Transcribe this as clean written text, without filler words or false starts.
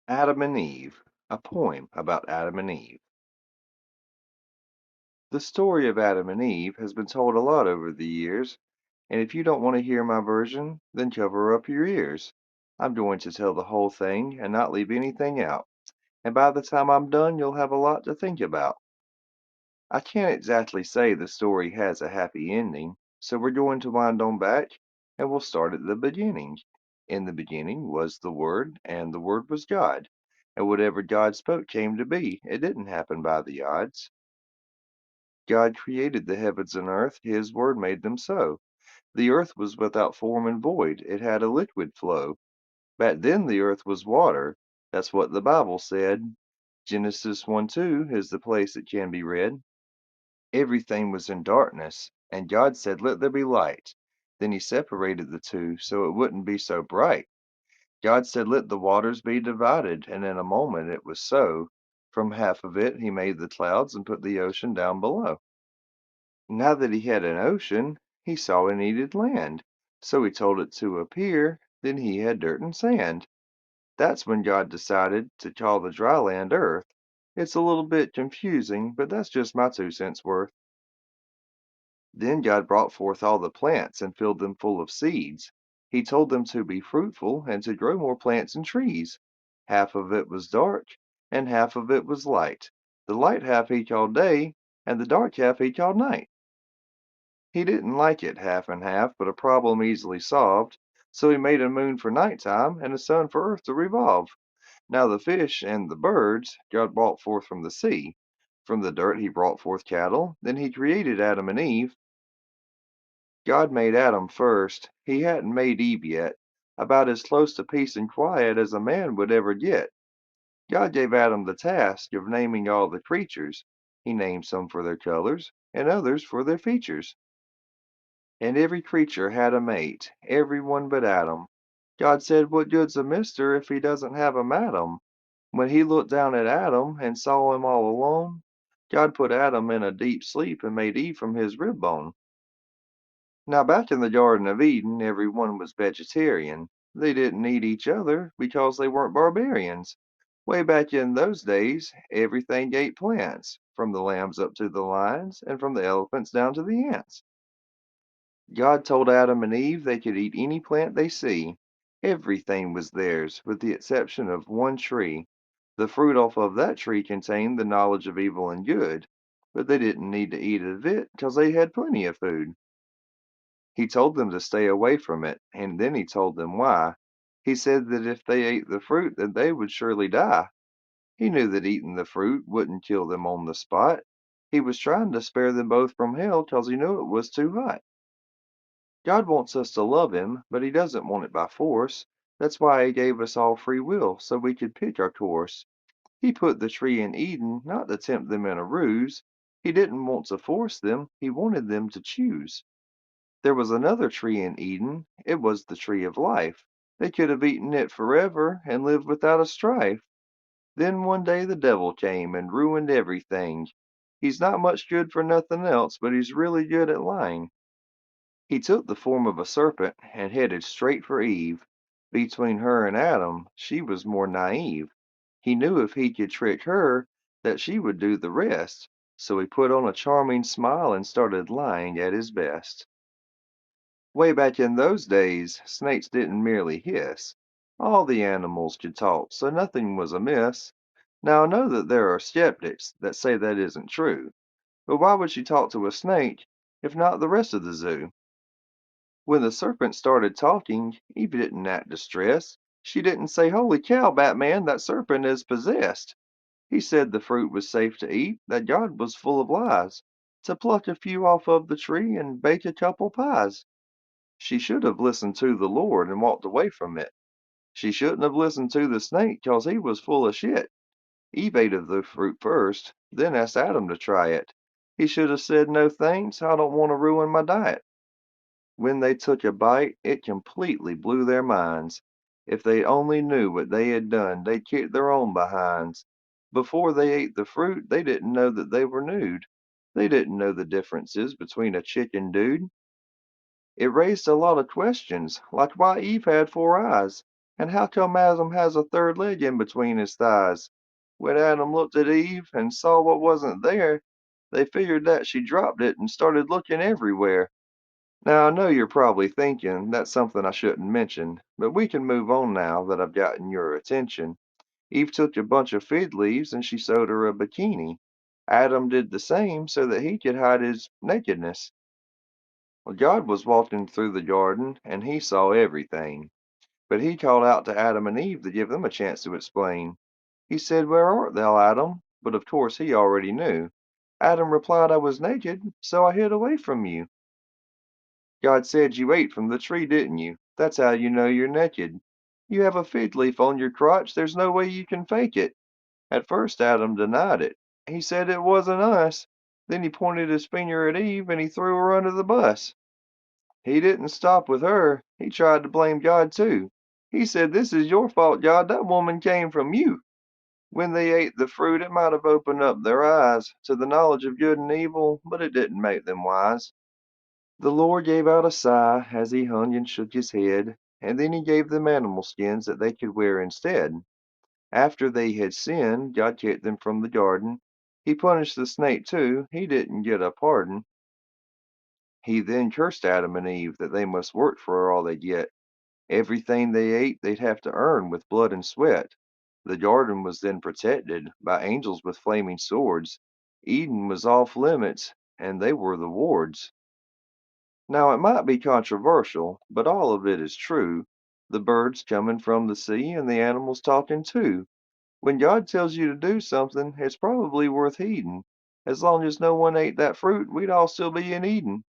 Adam and Eve, a poem about Adam and Eve. The story of Adam and Eve has been told a lot over the years, and if you don't want to hear my version, then cover up your ears. I'm going to tell the whole thing and not leave anything out, and by the time I'm done, you'll have a lot to think about. I can't exactly say the story has a happy ending, so we're going to wind on back, and we'll start at the beginning. In the beginning was the Word, and the Word was God. And whatever God spoke came to be. It didn't happen by the odds. God created the heavens and earth, His word made them so. The earth was without form and void, it had a liquid flow. Back then the earth was water, that's what the Bible said. Genesis 1:2 is the place it can be read. Everything was in darkness, and God said, "Let there be light." Then He separated the two so it wouldn't be so bright. God said, "Let the waters be divided," and in a moment it was so. From half of it He made the clouds and put the ocean down below. Now that He had an ocean, He saw it needed land. So He told it to appear, then He had dirt and sand. That's when God decided to call the dry land earth. It's a little bit confusing, but that's just my 2 cents worth. Then God brought forth all the plants and filled them full of seeds. He told them to be fruitful and to grow more plants and trees. Half of it was dark, and half of it was light. The light half He called day, and the dark half He called night. He didn't like it half and half, but a problem easily solved, so He made a moon for night time and a sun for earth to revolve. Now the fish and the birds God brought forth from the sea. From the dirt He brought forth cattle, then He created Adam and Eve. God made Adam first. He hadn't made Eve yet, about as close to peace and quiet as a man would ever get. God gave Adam the task of naming all the creatures. He named some for their colors and others for their features. And every creature had a mate, every one but Adam. God said, "What good's a mister if he doesn't have a madam?" When He looked down at Adam and saw him all alone, God put Adam in a deep sleep and made Eve from his rib bone. Now back in the Garden of Eden, everyone was vegetarian. They didn't eat each other because they weren't barbarians. Way back in those days, everything ate plants, from the lambs up to the lions, and from the elephants down to the ants. God told Adam and Eve they could eat any plant they see. Everything was theirs, with the exception of one tree. The fruit off of that tree contained the knowledge of evil and good, but they didn't need to eat of it because they had plenty of food. He told them to stay away from it, and then He told them why. He said that if they ate the fruit, then they would surely die. He knew that eating the fruit wouldn't kill them on the spot. He was trying to spare them both from hell because He knew it was too hot. God wants us to love Him, but He doesn't want it by force. That's why He gave us all free will, so we could pick our course. He put the tree in Eden not to tempt them in a ruse. He didn't want to force them, He wanted them to choose. There was another tree in Eden. It was the tree of life. They could have eaten it forever and lived without a strife. Then one day the devil came and ruined everything. He's not much good for nothing else, but he's really good at lying. He took the form of a serpent and headed straight for Eve. Between her and Adam, she was more naive. He knew if he could trick her, that she would do the rest. So he put on a charming smile and started lying at his best. Way back in those days, snakes didn't merely hiss. All the animals could talk, so nothing was amiss. Now I know that there are skeptics that say that isn't true. But why would she talk to a snake if not the rest of the zoo? When the serpent started talking, Eve didn't act distressed. She didn't say, "Holy cow, Batman, that serpent is possessed." He said the fruit was safe to eat, that God was full of lies, to pluck a few off of the tree and bake a couple pies. She should have listened to the Lord and walked away from it. She shouldn't have listened to the snake 'cause he was full of shit. Eve ate of the fruit first, then asked Adam to try it. He should have said, "No thanks, I don't want to ruin my diet." When they took a bite, it completely blew their minds. If they only knew what they had done, they'd kick their own behinds. Before they ate the fruit, they didn't know that they were nude. They didn't know the differences between a chicken dude. It raised a lot of questions, like why Eve had 4 eyes, And how come Adam has a third leg in between his thighs? When Adam looked at Eve and saw what wasn't there, they figured that she dropped it and started looking everywhere. Now, I know you're probably thinking that's something I shouldn't mention, but we can move on now that I've gotten your attention. Eve took a bunch of fig leaves and she sewed her a bikini. Adam did the same so that he could hide his nakedness. Well, God was walking through the garden and he saw everything. But he called out to Adam and Eve to give them a chance to explain. He said, "Where art thou, Adam?" But of course he already knew. Adam replied, "I was naked, so I hid away from you." God said, "You ate from the tree, didn't you? That's how you know you're naked. You have a fig leaf on your crotch. There's no way you can fake it." At first Adam denied it. He said it wasn't us. Then he pointed his finger at Eve and he threw her under the bus. He didn't stop with her. He tried to blame God too. He said, "This is your fault, God. That woman came from you." When they ate the fruit, it might have opened up their eyes to the knowledge of good and evil, but it didn't make them wise. The Lord gave out a sigh as he hung and shook his head, and then he gave them animal skins that they could wear instead. After they had sinned, God kicked them from the garden. He punished the snake too. He didn't get a pardon. He then cursed Adam and Eve that they must work for all they get. Everything they ate, they'd have to earn with blood and sweat. The garden was then protected by angels with flaming swords. Eden was off limits, and they were the wards. Now, it might be controversial, but all of it is true. The birds coming from the sea and the animals talking too. When God tells you to do something, it's probably worth heeding. As long as no one ate that fruit, we'd all still be in Eden.